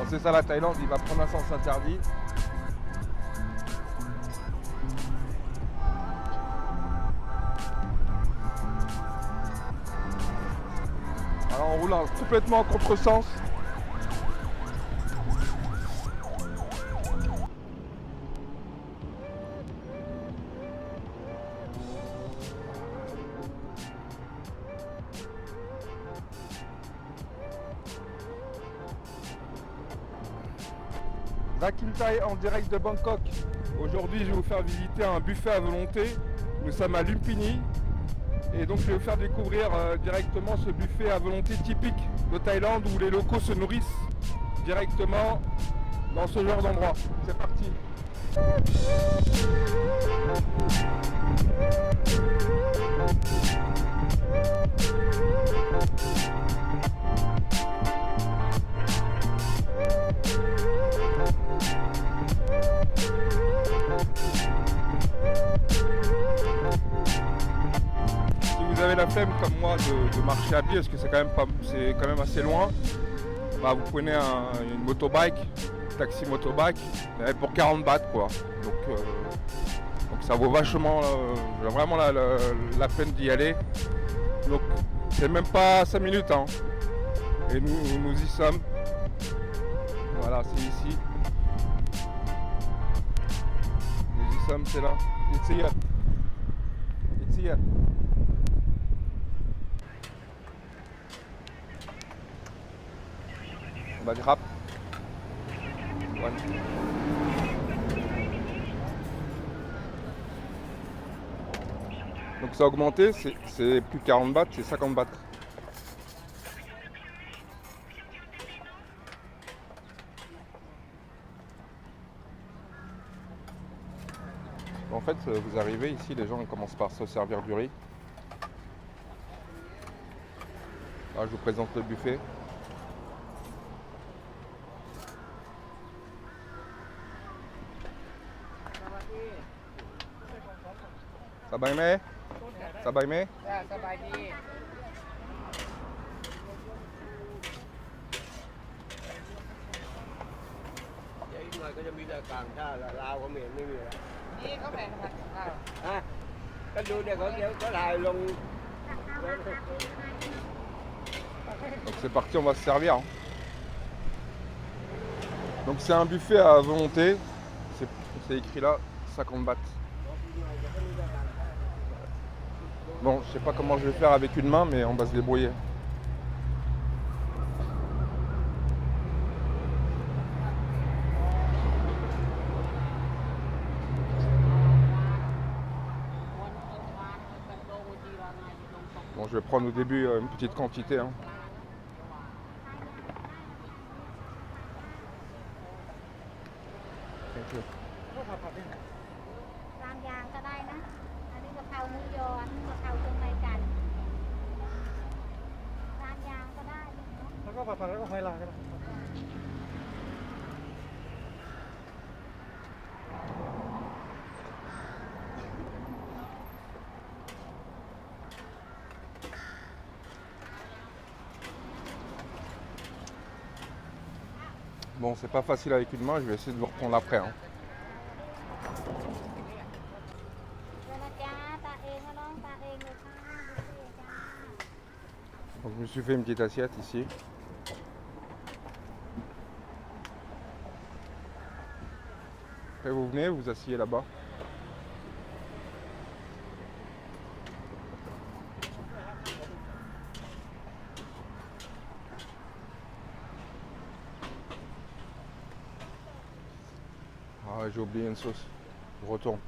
Bon, c'est ça la Thaïlande, il va prendre un sens interdit. Alors on roule complètement en contresens. Zach In Thai en direct de Bangkok. Aujourd'hui, je vais vous faire visiter un buffet à volonté. Nous sommes à Lumpini. Et donc, je vais vous faire découvrir directement ce buffet à volonté typique de Thaïlande où les locaux se nourrissent directement dans ce genre d'endroit. C'est parti. Si vous avez la flemme comme moi de marcher à pied, parce que c'est quand même assez loin, bah, vous prenez une motobike, taxi motobike, pour 40 bahts quoi. Donc ça vaut vachement vraiment la peine d'y aller. Donc c'est même pas 5 minutes hein. Et nous y sommes. Voilà, c'est ici. Nous y sommes, c'est là. It's here. It's here. On va grab. One. Donc ça a augmenté, c'est plus 40 bahts, c'est 50 bahts. En fait, vous arrivez ici, les gens commencent par se servir du riz. Là, je vous présente le buffet. Ça va aimer? Ça va aimer? Ça va aimer. Donc c'est parti, on va se servir. Donc c'est un buffet à volonté. C'est écrit là, 50 bahts. Bon, je sais pas comment je vais faire avec une main, mais on va se débrouiller. Bon, je vais prendre au début une petite quantité. Hein. Okay. ตามยางก็ได้นะ อันนี้กะเพราหมูยอ อันนี้กะเพราเครื่องในกันตามยางก็ได้เนาะ แล้วก็ผัดแล้วก็หอยลายก็ได้ Bon, c'est pas facile avec une main, je vais essayer de vous reprendre après. Hein. เดี๋ยวนะจ๊ะตาเองนะน้องตาเองเลยค่ะบุฟเฟ่ต์จ้า Donc, je me suis fait une petite assiette ici. Après, vous venez, vous asseyez là-bas. Ah, j'ai oublié une sauce. Je retourne.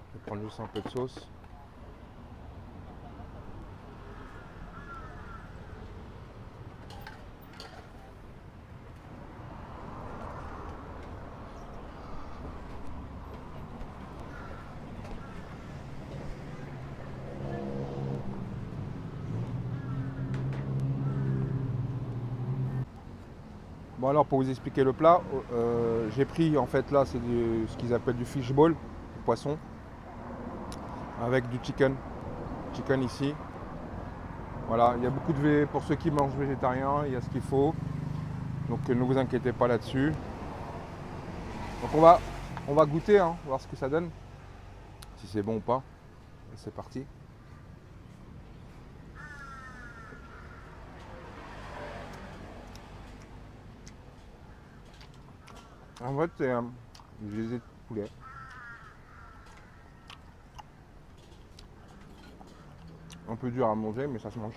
Je vais prendre juste un peu de sauce. Bon alors pour vous expliquer le plat, j'ai pris en fait là c'est ce qu'ils appellent du fishball, du poisson. avec du chicken. Chicken ici. Voilà, il y a beaucoup de pour ceux qui mangent végétarien, il y a ce qu'il faut. Donc ne vous inquiétez pas là-dessus. Donc on va goûter, hein, voir ce que ça donne. Si c'est bon ou pas. Et c'est parti. En fait, c'est du baiser de poulet. Un peu dur à manger, mais ça se mange.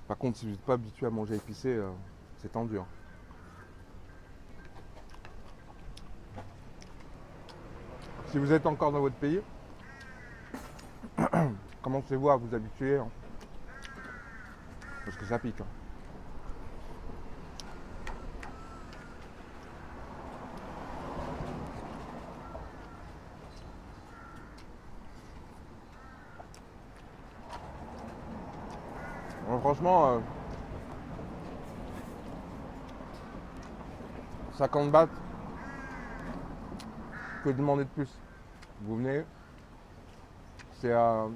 Par contre, si vous n'êtes pas habitué à manger épicé, c'est tendu. Hein. Si vous êtes encore dans votre pays, commencez-vous à vous habituer. Hein. Parce que ça pique. Hein. Franchement, 50 bahts, que demander de plus? Vous venez, c'est à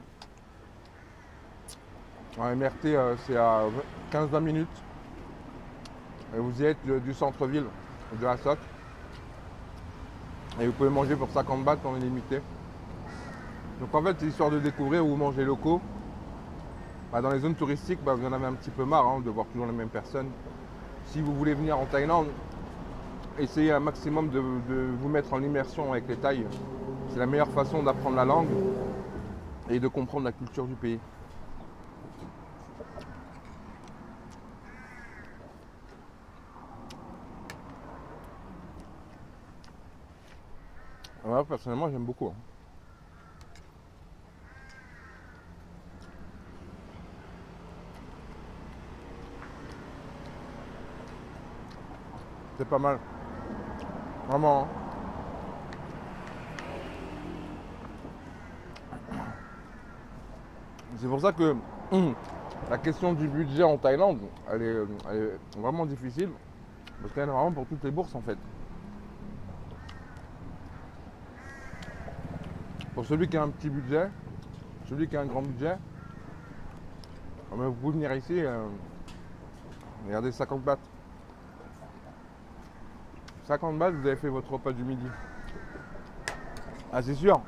en MRT, c'est à 15-20 minutes. Et vous y êtes du centre-ville de la SOC. Et vous pouvez manger pour 50 bahts en illimité. Donc en fait, c'est histoire de découvrir où manger locaux. Dans les zones touristiques, vous en avez un petit peu marre hein, de voir toujours les mêmes personnes. Si vous voulez venir en Thaïlande, essayez un maximum de vous mettre en immersion avec les Thaïs. C'est la meilleure façon d'apprendre la langue et de comprendre la culture du pays. Moi, personnellement, j'aime beaucoup. Hein. C'est pas mal. Vraiment. C'est pour ça que la question du budget en Thaïlande, elle est vraiment difficile. Parce qu'elle est vraiment pour toutes les bourses en fait. Pour celui qui a un petit budget, celui qui a un grand budget, vous pouvez venir ici, regardez 50 bahts. 50 bahts, vous avez fait votre repas du midi. Ah c'est sûr,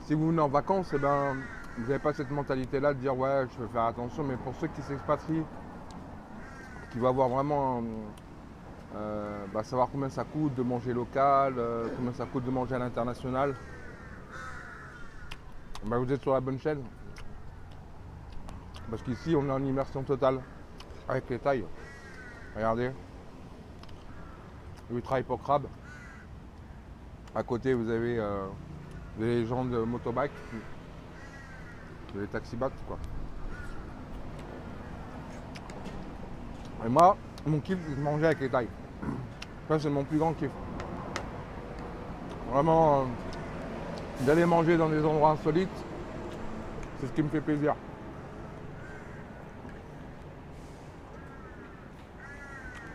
si vous venez en vacances, vous n'avez pas cette mentalité-là de dire ouais, je vais faire attention, mais pour ceux qui s'expatrient, qui vont avoir vraiment savoir combien ça coûte de manger local, combien ça coûte de manger à l'international, vous êtes sur la bonne chaîne. Parce qu'ici, on est en immersion totale avec les Thaïs. Regardez. Ils travaillent pour crabe. À côté, vous avez les gens de motobike, les taxi-bats, quoi. Et moi, mon kiff, c'est de manger avec les Thaïs. Ça, c'est mon plus grand kiff. Vraiment, d'aller manger dans des endroits insolites, c'est ce qui me fait plaisir.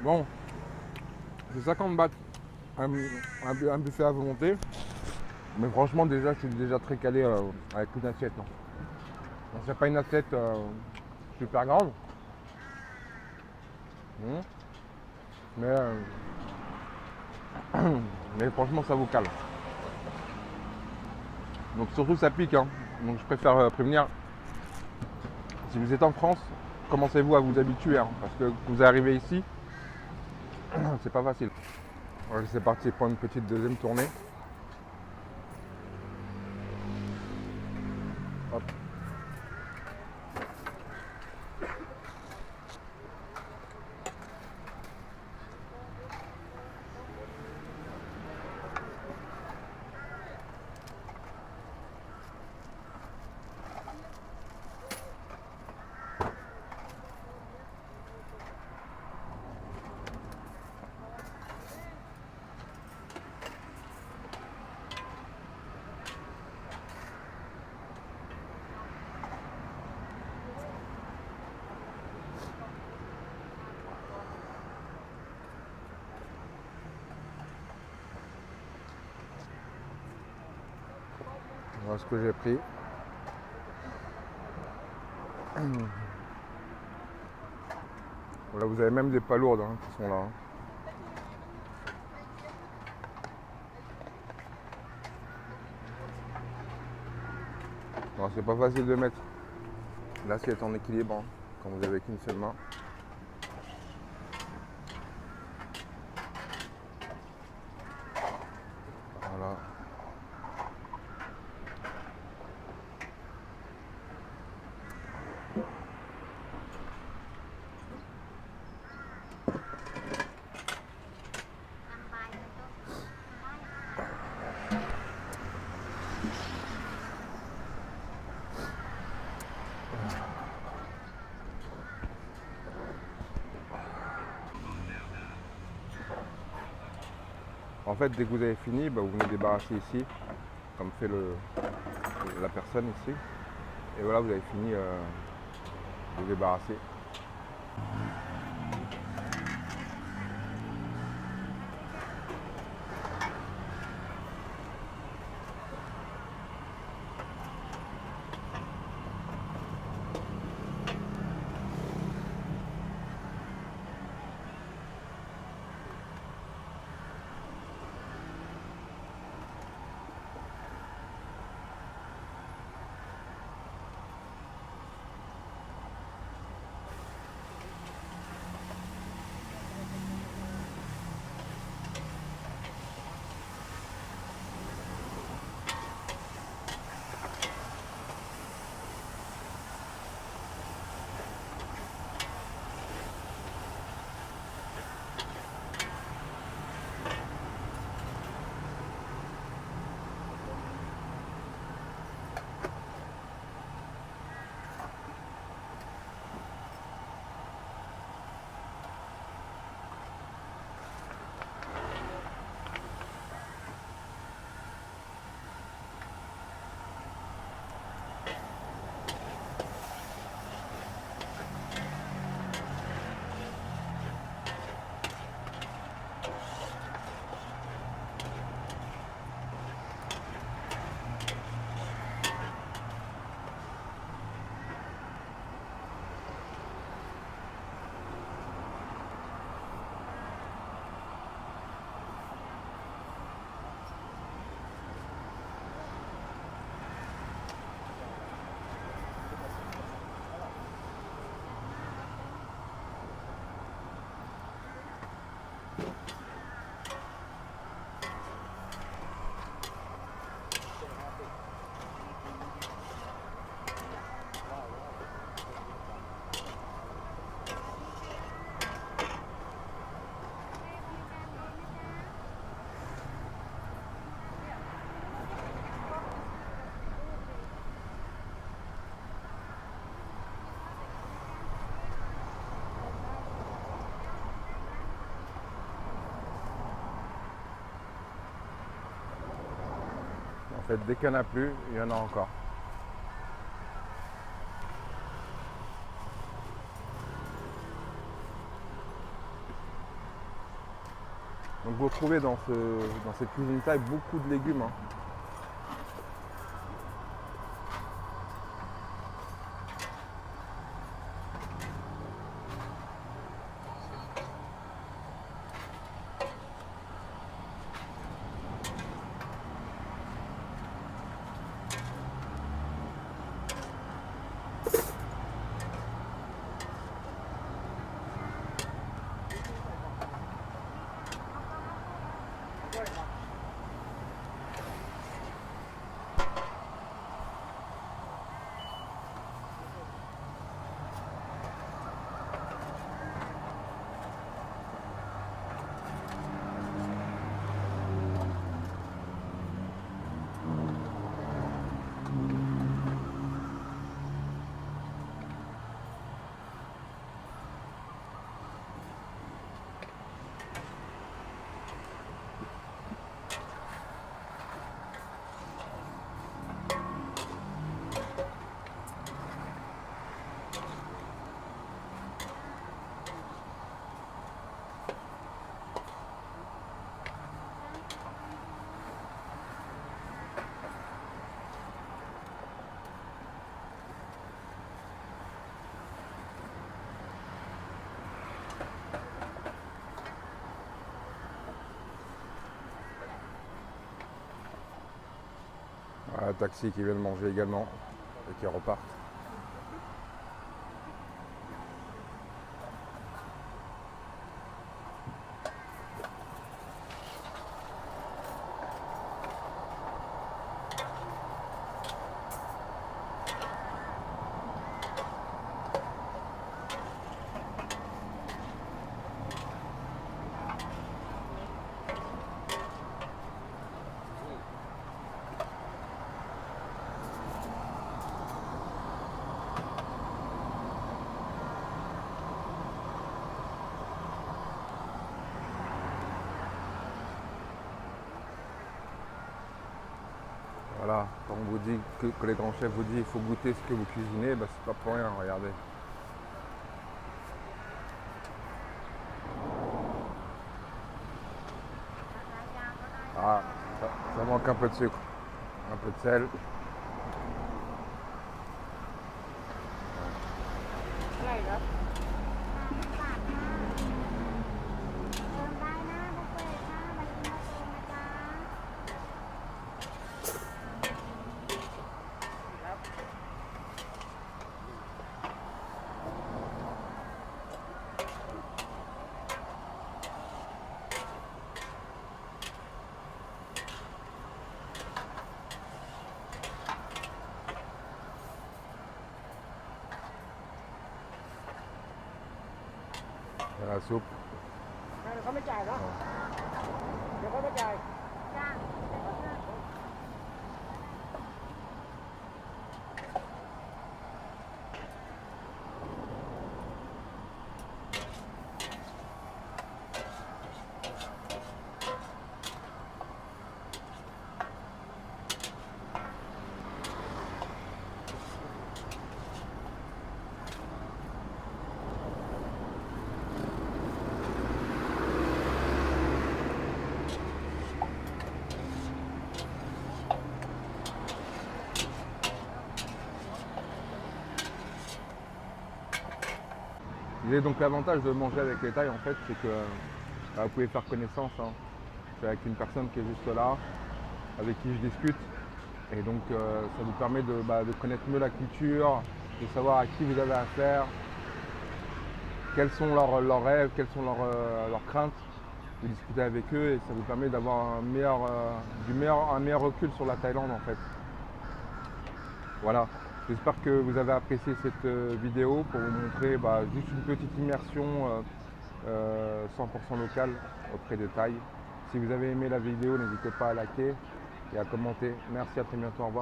Bon, c'est 50 bahts, un buffet à volonté. Mais franchement, déjà, je suis déjà très calé avec une assiette. Non. Donc, c'est pas une assiette super grande. Mais franchement, ça vous cale. Donc surtout, ça pique. Hein. Donc je préfère prévenir. Si vous êtes en France, commencez-vous à vous habituer. Hein, parce que vous arrivez ici, c'est pas facile. Voilà, c'est parti pour une petite deuxième tournée. Hop. Voilà ce que j'ai pris. Voilà, vous avez même des palourdes hein, qui sont là. Hein. Alors, c'est pas facile de mettre l'assiette en équilibre hein, quand vous avez qu'une seule main. Voilà. En fait, dès que vous avez fini, vous venez débarrasser ici, comme fait la personne ici. Et voilà, vous avez fini de vous débarrasser. En fait, dès qu'il n'y en a plus, il y en a encore. Donc vous retrouvez dans cette cuisine taille beaucoup de légumes. Hein. taxis qui viennent manger également et qui repartent. Voilà, quand on vous dit que les grands chefs vous disent qu'il faut goûter ce que vous cuisinez, bah, c'est pas pour rien, regardez. Ah, ça manque un peu de sucre, un peu de sel. อะไรครับ บาทค่ะเติมได้นะบุฟเฟ่ต์ค่ะบัญชีมาเติมนะจ๊ะ La soupe. เดี๋ยวเขาไม่จ่ายเนาะเดี๋ยวเขาไม่จ่าย จ้า Et donc l'avantage de manger avec les Thaïs en fait, c'est que vous pouvez faire connaissance. C'est avec une personne qui est juste là, avec qui je discute. Et donc ça vous permet de connaître mieux la culture, de savoir à qui vous avez affaire, quels sont leurs rêves, quelles sont leurs craintes, de discuter avec eux et ça vous permet d'avoir un meilleur recul sur la Thaïlande en fait. Voilà, j'espère que vous avez apprécié cette vidéo pour vous montrer juste une petite immersion 100% locale auprès des Thaïs. Si vous avez aimé la vidéo, n'hésitez pas à liker et à commenter. Merci, à très bientôt, au revoir.